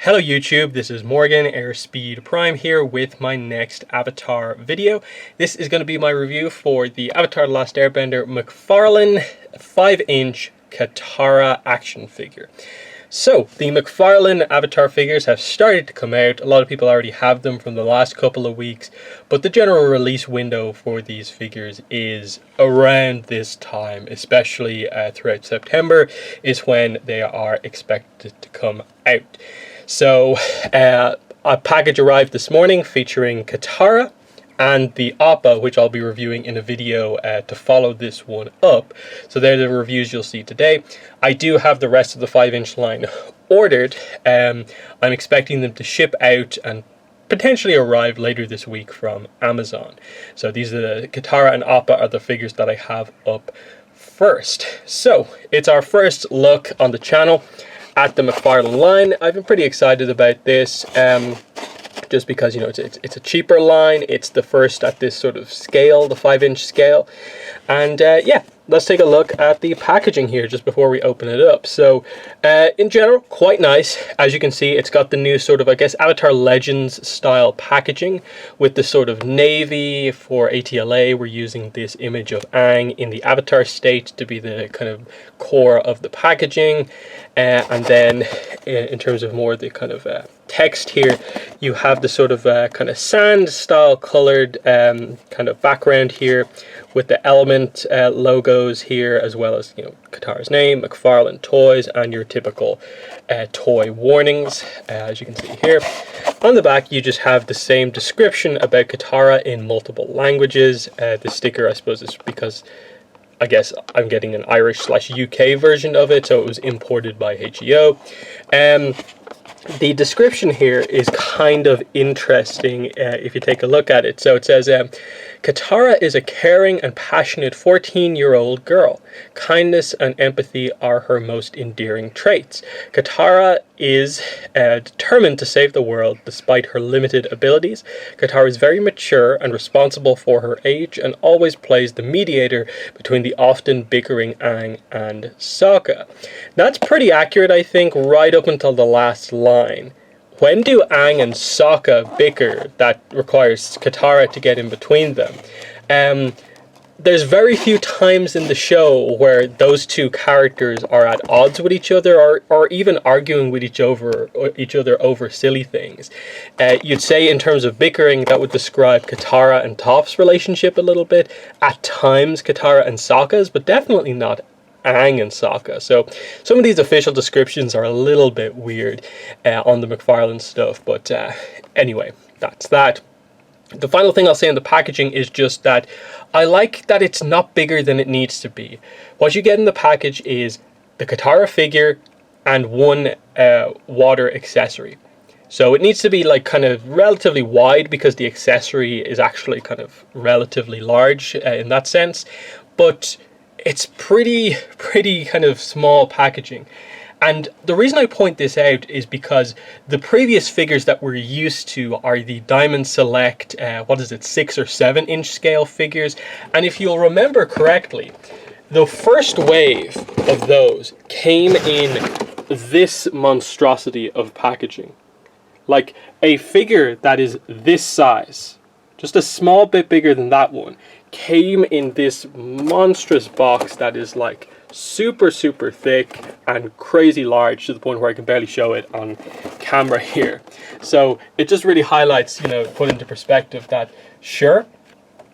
Hello YouTube, this is Morgan Airspeed Prime here with my next Avatar video. This is going to be my review for the Avatar The Last Airbender McFarlane 5-inch Katara action figure. So, the McFarlane Avatar figures have started to come out. A lot of people already have them from the last couple of weeks, but the general release window for these figures is around this time, especially throughout September is when they are expected to come out. So, a package arrived this morning featuring Katara and the Appa, which I'll be reviewing in a video to follow this one up. So they're the reviews you'll see today. I do have the rest of the 5-inch line ordered. I'm expecting them to ship out and potentially arrive later this week from Amazon. So these are the Katara and Appa are the figures that I have up first. So it's our first look on the channel at the McFarlane line. I've been pretty excited about this. Just because, you know, it's a cheaper line, it's the first at this sort of scale, the 5-inch scale, and yeah, let's take a look at the packaging here just before we open it up. So in general, quite nice. As you can see, it's got the new sort of, I guess, Avatar Legends style packaging with the sort of navy. For ATLA, we're using this image of Aang in the Avatar state to be the kind of core of the packaging, and then in terms of more the kind of text here, you have the sort of kind of sand style colored kind of background here with the element logos here, as well as, you know, Katara's name, McFarlane Toys, and your typical toy warnings, as you can see here. On the back, you just have the same description about Katara in multiple languages. The sticker, I suppose, is because I guess I'm getting an Irish/UK version of it, so it was imported by HEO. The description here is kind of interesting if you take a look at it. So it says, Katara is a caring and passionate 14-year-old girl. Kindness and empathy are her most endearing traits. Katara is determined to save the world despite her limited abilities. Katara is very mature and responsible for her age and always plays the mediator between the often bickering Aang and Sokka. That's pretty accurate, I think, right up until the last line. When do Aang and Sokka bicker that requires Katara to get in between them? There's very few times in the show where those two characters are at odds with each other, or even arguing with each other over silly things. You'd say in terms of bickering, that would describe Katara and Toph's relationship a little bit. At times, Katara and Sokka's, but definitely not Aang and Sokka. So some of these official descriptions are a little bit weird on the McFarlane stuff, but anyway, that's that. The final thing I'll say on the packaging is just that I like that it's not bigger than it needs to be. What you get in the package is the Katara figure and one water accessory. So it needs to be like kind of relatively wide because the accessory is actually kind of relatively large in that sense, but it's pretty kind of small packaging. And the reason I point this out is because the previous figures that we're used to are the Diamond Select, 6 or 7-inch scale figures. And if you'll remember correctly, the first wave of those came in this monstrosity of packaging. Like a figure that is this size, just a small bit bigger than that one, came in this monstrous box that is like super thick and crazy large, to the point where I can barely show it on camera here. So it just really highlights, you know, put into perspective that sure,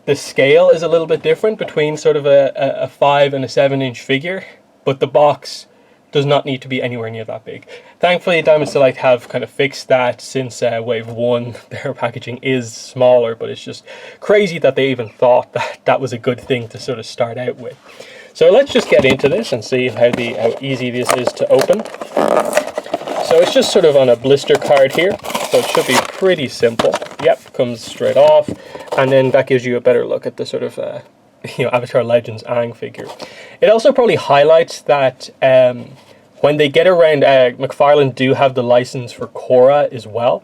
the scale is a little bit different between sort of a 5 and a 7-inch figure, but the box does not need to be anywhere near that big. Thankfully, Diamond Select have kind of fixed that since wave 1. Their packaging is smaller, but it's just crazy that they even thought that that was a good thing to sort of start out with. So let's just get into this and see how easy this is to open. So it's just sort of on a blister card here, so it should be pretty simple. Yep, comes straight off, and then that gives you a better look at the sort of you know, Avatar Legends Aang figure. It also probably highlights that when they get around, McFarlane do have the license for Korra as well.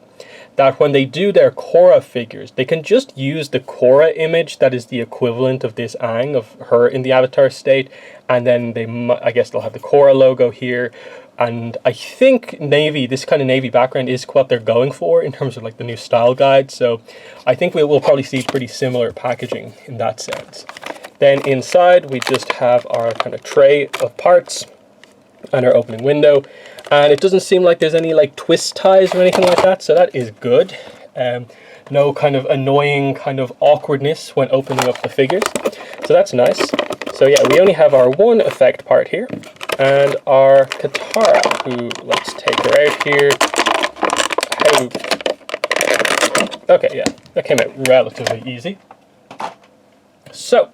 That when they do their Korra figures, they can just use the Korra image that is the equivalent of this Aang, of her in the Avatar state, and then I guess they'll have the Korra logo here, And I think navy, this kind of navy background is what they're going for in terms of like the new style guide. So I think we'll probably see pretty similar packaging in that sense. Then inside we just have our kind of tray of parts and our opening window. And it doesn't seem like there's any like twist ties or anything like that. So that is good. No kind of annoying kind of awkwardness when opening up the figures. So that's nice. So yeah, we only have our one effect part here. And our Katara, who, let's take her out here. Okay, yeah, that came out relatively easy. So,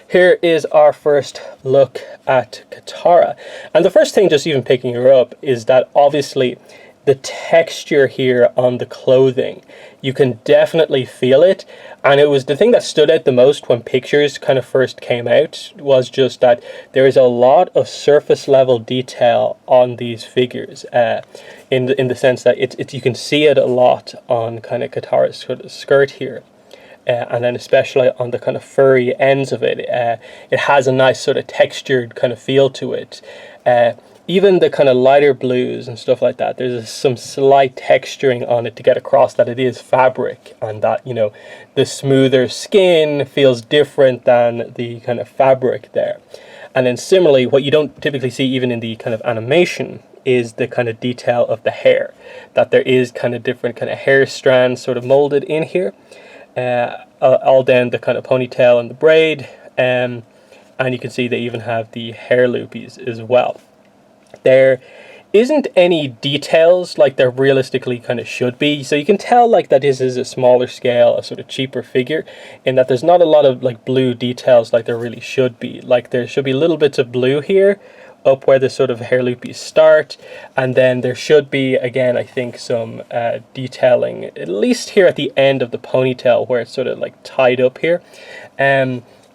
here is our first look at Katara. And the first thing, just even picking her up, is that obviously the texture here on the clothing, you can definitely feel it. And it was the thing that stood out the most when pictures kind of first came out, was just that there is a lot of surface level detail on these figures, in the sense that it's you can see it a lot on kind of Katara's sort of skirt here. And then especially on the kind of furry ends of it, it has a nice sort of textured kind of feel to it. Even the kind of lighter blues and stuff like that, there's some slight texturing on it to get across that it is fabric, and that, you know, the smoother skin feels different than the kind of fabric there. And then similarly, what you don't typically see even in the kind of animation is the kind of detail of the hair, that there is kind of different kind of hair strands sort of molded in here, all down the kind of ponytail and the braid, and you can see they even have the hair loopies as well. There isn't any details like there realistically kind of should be, so you can tell like that this is a smaller scale, a sort of cheaper figure, in that there's not a lot of like blue details like there really should be. Like there should be little bits of blue here up where the sort of hair loopies start, and then there should be, again, I think some detailing at least here at the end of the ponytail where it's sort of like tied up here.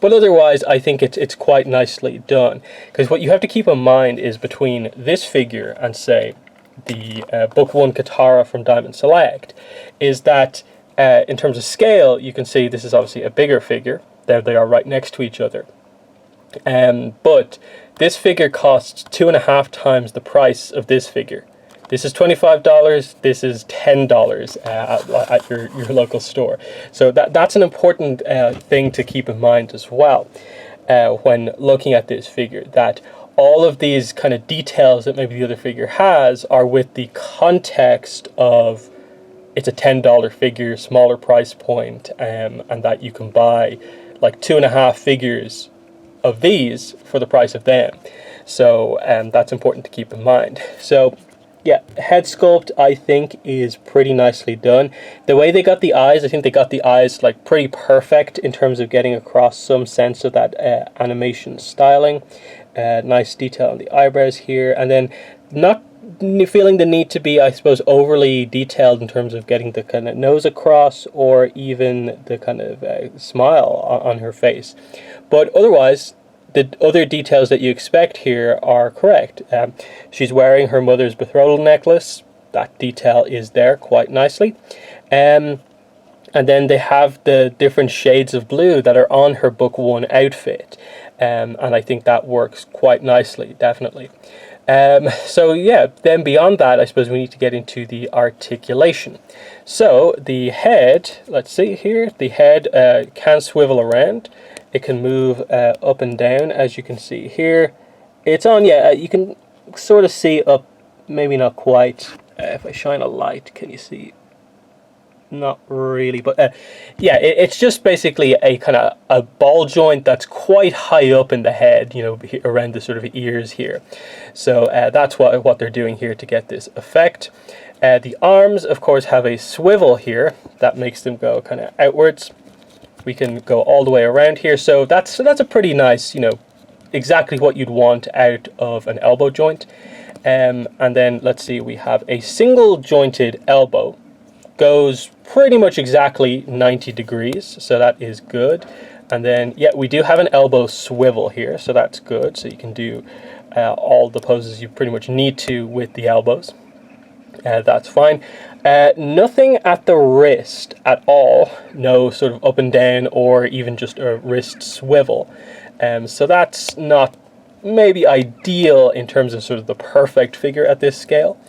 But otherwise, I think it's quite nicely done. Because what you have to keep in mind is between this figure and, say, the Book 1 Katara from Diamond Select, is that in terms of scale, you can see this is obviously a bigger figure. There they are right next to each other. But this figure costs 2.5 times the price of this figure. This is $25, this is $10 at your local store. So that's an important thing to keep in mind as well when looking at this figure, that all of these kind of details that maybe the other figure has are with the context of it's a $10 figure, smaller price point, and that you can buy like 2.5 figures of these for the price of them. So that's important to keep in mind. So yeah, head sculpt I think is pretty nicely done. The way they got the eyes, I think they got the eyes like pretty perfect in terms of getting across some sense of that animation styling. Nice detail on the eyebrows here, and then not feeling the need to be, I suppose, overly detailed in terms of getting the kind of nose across or even the kind of smile on her face. But otherwise, the other details that you expect here are correct. She's wearing her mother's betrothal necklace. That detail is there quite nicely. And then they have the different shades of blue that are on her Book 1 outfit. And I think that works quite nicely, definitely. So yeah, then beyond that, I suppose we need to get into the articulation. So the head, let's see here, the head can swivel around. It can move up and down, as you can see here. It's on, yeah, you can sort of see up, maybe not quite. If I shine a light, can you see? Not really, but yeah, it's just basically a kind of a ball joint that's quite high up in the head, you know, around the sort of ears here. So that's what they're doing here to get this effect. The arms, of course, have a swivel here that makes them go kind of outwards. We can go all the way around here, so that's a pretty nice, you know, exactly what you'd want out of an elbow joint. And then let's see, we have a single jointed elbow, goes pretty much exactly 90 degrees, so that is good. And then yeah, we do have an elbow swivel here, so that's good. So you can do all the poses you pretty much need to with the elbows. That's fine. Nothing at the wrist at all, no sort of up and down or even just a wrist swivel. So that's not maybe ideal in terms of sort of the perfect figure at this scale.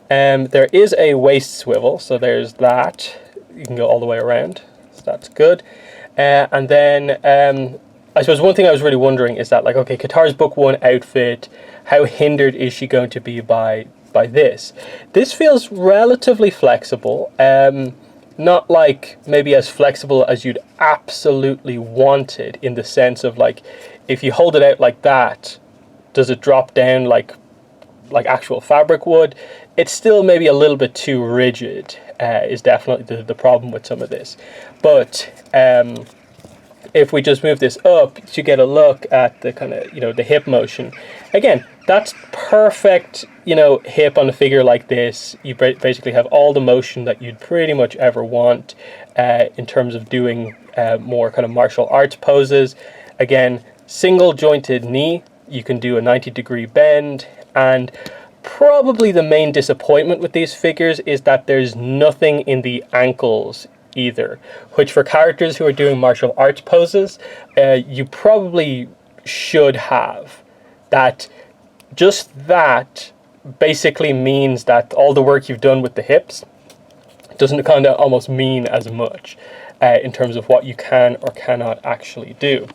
There is a waist swivel, so there's that. You can go all the way around, so that's good. And then I suppose one thing I was really wondering is that, like, okay, Katara's book 1 outfit, how hindered is she going to be by this? This feels relatively flexible. Not like maybe as flexible as you'd absolutely wanted, in the sense of, like, if you hold it out like that, does it drop down like actual fabric would? It's still maybe a little bit too rigid, is definitely the problem with some of this. But if we just move this up to get a look at the kind of, the hip motion, again, that's perfect, hip on a figure like this. You basically have all the motion that you'd pretty much ever want in terms of doing more kind of martial arts poses. Again, single jointed knee, you can do a 90-degree bend, and probably the main disappointment with these figures is that there's nothing in the ankles either, which for characters who are doing martial arts poses, you probably should have. That basically means that all the work you've done with the hips doesn't kind of almost mean as much in terms of what you can or cannot actually do.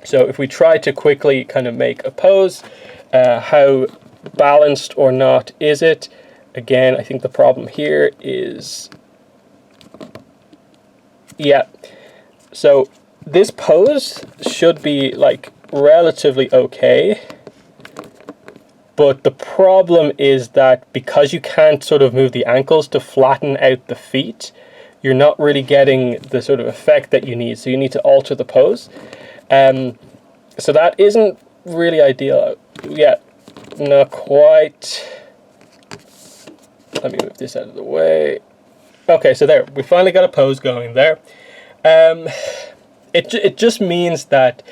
So if we try to quickly kind of make a pose, how balanced or not is it? Again, I think the problem here is, yeah, so this pose should be like relatively okay, but the problem is that because you can't sort of move the ankles to flatten out the feet, you're not really getting the sort of effect that you need, so you need to alter the pose. So that isn't really ideal. Yeah, not quite. Let me move this out of the way. Okay, so there, we finally got a pose going there. It just means that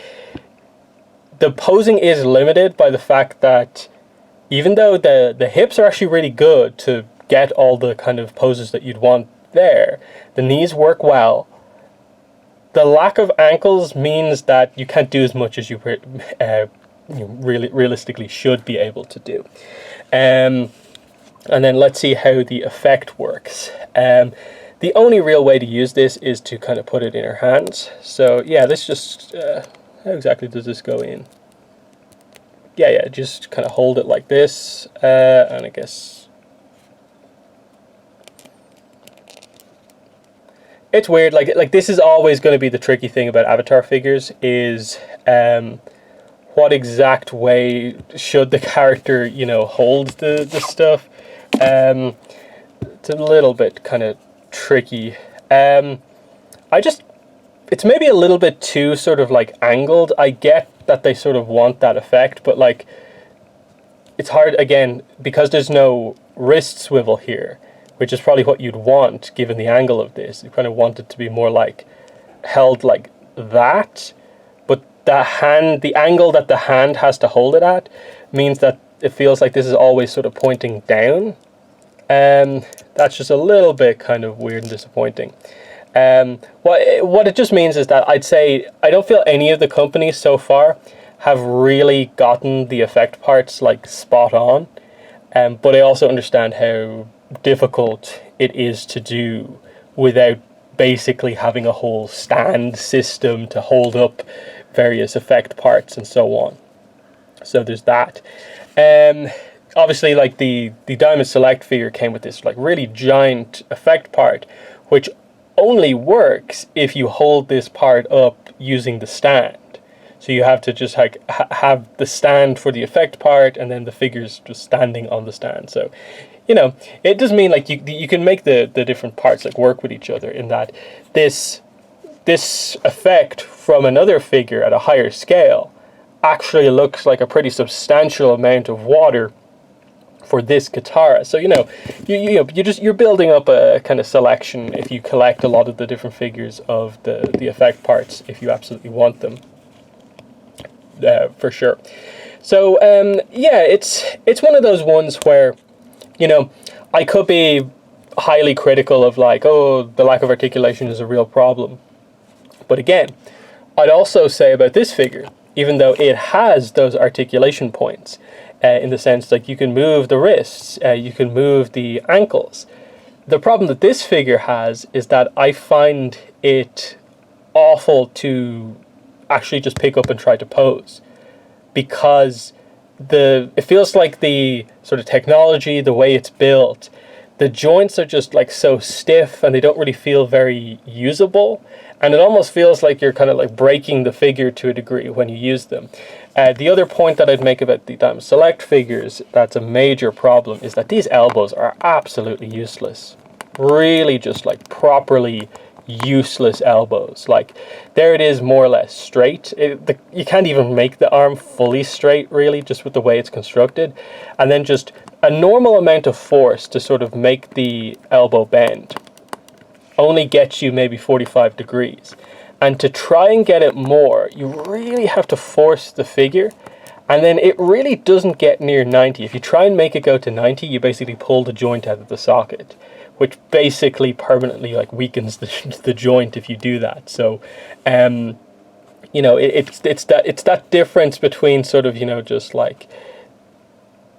the posing is limited by the fact that even though the hips are actually really good to get all the kind of poses that you'd want there, the knees work well. The lack of ankles means that you can't do as much as you really realistically should be able to do. And then let's see how the effect works. The only real way to use this is to kind of put it in our hands. So yeah, this just, how exactly does this go in? Yeah, just kind of hold it like this, and I guess it's weird. Like this is always going to be the tricky thing about Avatar figures is what exact way should the character, hold the stuff. It's a little bit kind of tricky. It's maybe a little bit too sort of like angled. I get that they sort of want that effect, but like it's hard again because there's no wrist swivel here, which is probably what you'd want given the angle of this. You kind of want it to be more like held like that, but the angle that the hand has to hold it at means that it feels like this is always sort of pointing down. That's just a little bit kind of weird and disappointing. What it just means is that I'd say I don't feel any of the companies so far have really gotten the effect parts like spot on, but I also understand how difficult it is to do without basically having a whole stand system to hold up various effect parts and so on. So there's that. Obviously, like the Diamond Select figure came with this like really giant effect part, which only works if you hold this part up using the stand. So you have to just like have the stand for the effect part, and then the figure's just standing on the stand. So, it does mean like you can make the different parts like work with each other, in that this effect from another figure at a higher scale actually looks like a pretty substantial amount of water for this Katara. So you're building up a kind of selection if you collect a lot of the different figures of the effect parts, if you absolutely want them, for sure. So yeah, it's one of those ones where I could be highly critical of like, oh, the lack of articulation is a real problem, but again, I'd also say about this figure even though it has those articulation points, in the sense like you can move the wrists, you can move the ankles. The problem that this figure has is that I find it awful to actually just pick up and try to pose, because it feels like the sort of technology, the way it's built, the joints are just like so stiff and they don't really feel very usable, and it almost feels like you're kind of like breaking the figure to a degree when you use them. The other point that I'd make about the Diamond Select figures that's a major problem is that these elbows are absolutely useless. Really just like properly useless elbows. Like, there it is, more or less straight. You can't even make the arm fully straight, really, just with the way it's constructed. And then just a normal amount of force to sort of make the elbow bend only gets you maybe 45 degrees. And to try and get it more, you really have to force the figure. And then it really doesn't get near 90. If you try and make it go to 90, you basically pull the joint out of the socket, which basically permanently like weakens the joint if you do that. So, you know, it's that difference between sort of, you know, just like,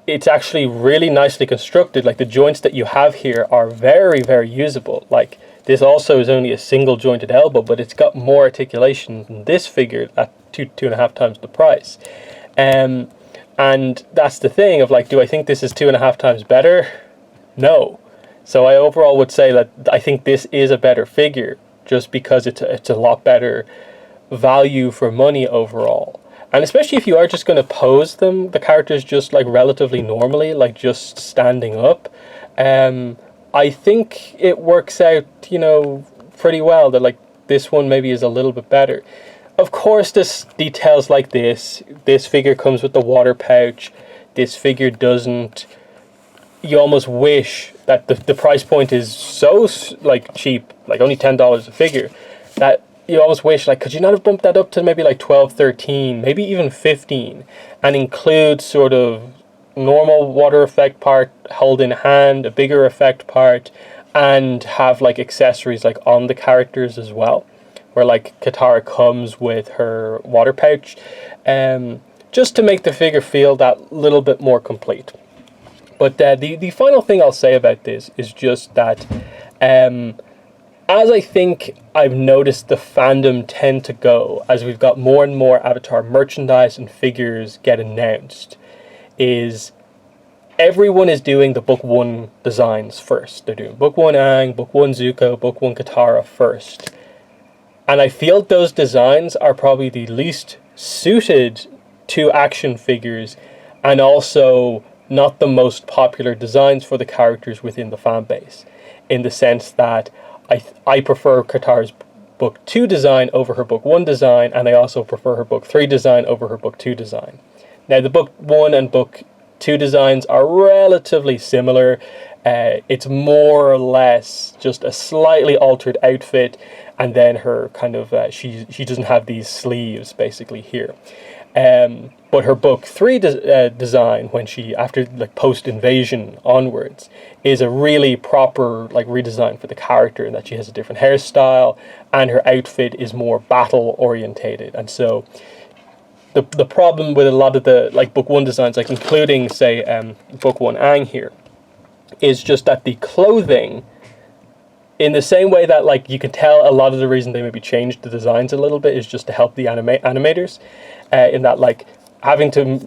it's actually really nicely constructed. Like, the joints that you have here are very, very usable. Like, this also is only a single jointed elbow, but it's got more articulation than this figure at 2.5 times the price. And that's the thing of like, do I think this is 2.5 times better? No. So I overall would say that I think this is a better figure, just because it's a lot better value for money overall. And especially if you are just going to pose them, the characters just like relatively normally, like just standing up, I think it works out, you know, pretty well that like this one maybe is a little bit better. Of course, there's details like this figure comes with the water pouch, this figure doesn't. You almost wish that the price point is so like cheap, like only $10 a figure, that you almost wish, like, could you not have bumped that up to maybe like 12, 13, maybe even 15, and include sort of normal water effect part held in hand, a bigger effect part, and have like accessories like on the characters as well, where like Katara comes with her water pouch, just to make the figure feel that little bit more complete. But the final thing I'll say about this is just that, as I think I've noticed the fandom tend to go, as we've got more and more Avatar merchandise and figures get announced, is everyone is doing the Book 1 designs first. They're doing Book 1 Aang, Book 1 Zuko, Book 1 Katara first. And I feel those designs are probably the least suited to action figures, and also not the most popular designs for the characters within the fan base, in the sense that I prefer Katara's Book 2 design over her Book 1 design, and I also prefer her Book 3 design over her Book 2 design. Now, the Book 1 and Book 2 designs are relatively similar. It's more or less just a slightly altered outfit, and then her kind of, she doesn't have these sleeves basically here. But her Book 3 design, when she, after like post-invasion onwards, is a really proper like redesign for the character, in that she has a different hairstyle and her outfit is more battle orientated. And so the problem with a lot of the like Book 1 designs, like including say Book 1 Aang here, is just that the clothing, in the same way that like you can tell a lot of the reason they maybe changed the designs a little bit is just to help the animators, in that like having to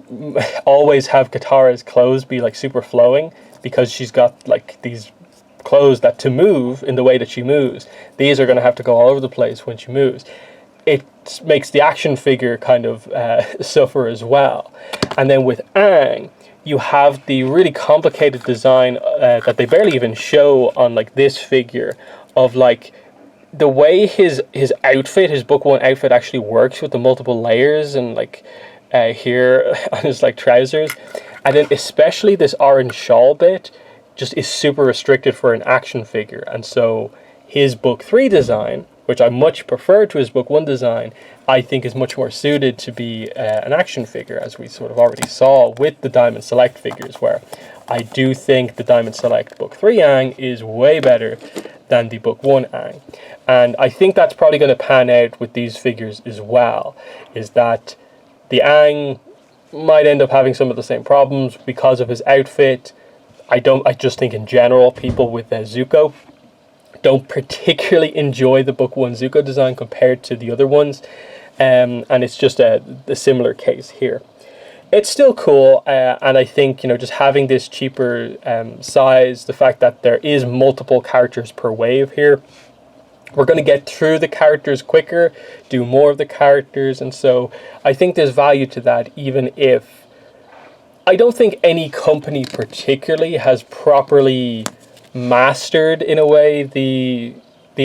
always have Katara's clothes be like super flowing, because she's got like these clothes that to move in the way that she moves, these are going to have to go all over the place when she moves. It makes the action figure kind of suffer as well. And then with Aang, you have the really complicated design that they barely even show on like this figure, of like the way his outfit, his Book 1 outfit actually works with the multiple layers, and like here on his like trousers, and then especially this orange shawl bit just is super restricted for an action figure. And so his Book 3 design, which I much prefer to his Book 1 design, I think is much more suited to be an action figure, as we sort of already saw with the Diamond Select figures, where I do think the Diamond Select Book 3 Aang is way better than the Book 1 Aang. And I think that's probably going to pan out with these figures as well, is that The Aang might end up having some of the same problems because of his outfit. I just think in general, people with Zuko don't particularly enjoy the book 1 Zuko design compared to the other ones. And it's just a similar case here. It's still cool, and I think, you know, just having this cheaper size, the fact that there is multiple characters per wave here, we're going to get through the characters quicker, do more of the characters, and so I think there's value to that, even if I don't think any company particularly has properly mastered, in a way, the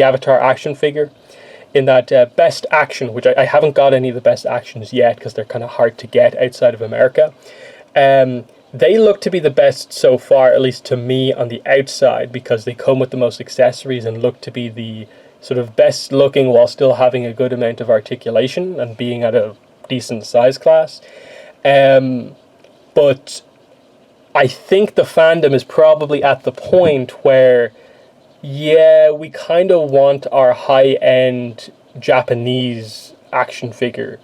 Avatar action figure. In that best action, which I haven't got any of the best actions yet because they're kind of hard to get outside of America. They look to be the best so far, at least to me, on the outside, because they come with the most accessories and look to be the sort of best looking while still having a good amount of articulation and being at a decent size class. But I think the fandom is probably at the point where, yeah, we kind of want our high-end Japanese action figure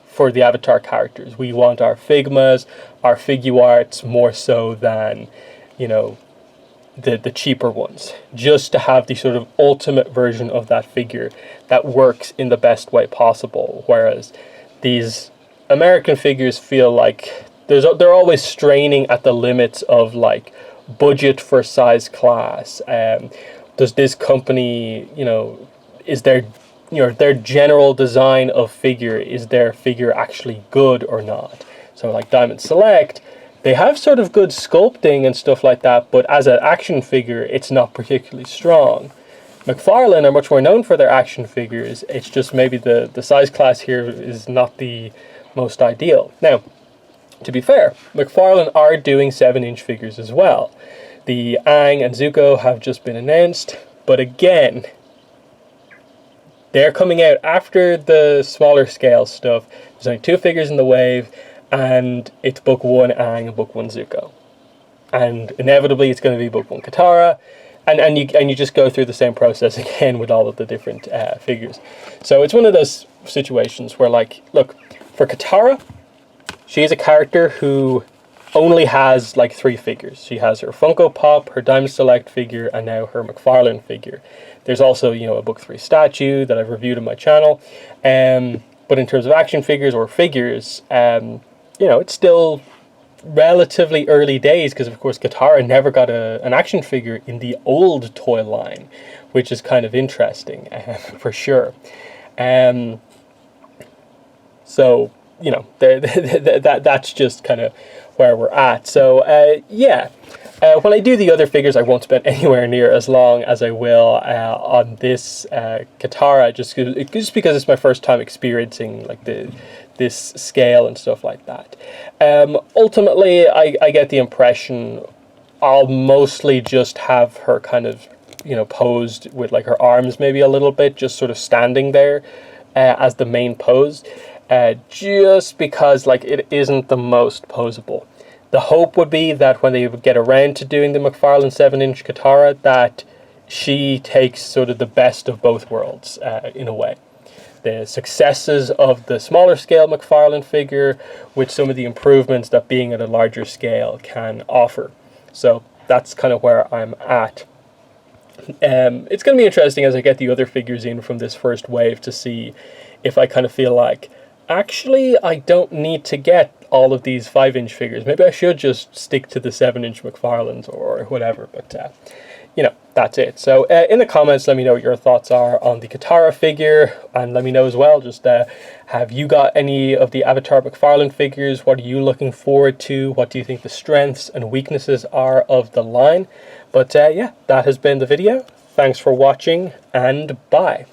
for the Avatar characters. We want our Figmas, our Figuarts, more so than, you know, the cheaper ones. Just to have the sort of ultimate version of that figure that works in the best way possible. Whereas these American figures feel like they're always straining at the limits of, like, budget for size class. Does this company, you know, is their, you know, their general design of figure, is their figure actually good or not? So like Diamond Select, they have sort of good sculpting and stuff like that, but as an action figure, it's not particularly strong. McFarlane are much more known for their action figures. It's just maybe the size class here is not the most ideal. Now, to be fair, McFarlane are doing 7-inch figures as well. The Aang and Zuko have just been announced, but again, they're coming out after the smaller scale stuff. There's only 2 figures in the wave, and it's book 1 Aang and book 1 Zuko. And inevitably it's going to be book 1 Katara, and you just go through the same process again with all of the different figures. So it's one of those situations where, like, look, for Katara, she is a character who only has like 3 figures. She has her Funko Pop, her Diamond Select figure, and now her McFarlane figure. There's also, you know, a book 3 statue that I've reviewed on my channel. But in terms of action figures or figures, you know, it's still relatively early days because, of course, Katara never got an action figure in the old toy line, which is kind of interesting for sure. So, you know, that's just kind of where we're at. So, yeah, when I do the other figures, I won't spend anywhere near as long as I will on this Katara, just because it's my first time experiencing, like, this scale and stuff like that. Ultimately, I get the impression I'll mostly just have her kind of, you know, posed with, like, her arms maybe a little bit, just sort of standing there as the main pose. Just because, like, it isn't the most posable. The hope would be that when they get around to doing the McFarlane 7-inch Katara, that she takes sort of the best of both worlds, in a way. The successes of the smaller scale McFarlane figure with some of the improvements that being at a larger scale can offer. So that's kind of where I'm at. It's going to be interesting as I get the other figures in from this first wave to see if I kind of feel like, actually, I don't need to get all of these 5-inch figures. Maybe I should just stick to the 7-inch McFarlanes or whatever. But, you know, that's it. So in the comments, let me know what your thoughts are on the Katara figure. And let me know as well, just have you got any of the Avatar McFarlane figures? What are you looking forward to? What do you think the strengths and weaknesses are of the line? But, yeah, that has been the video. Thanks for watching, and bye.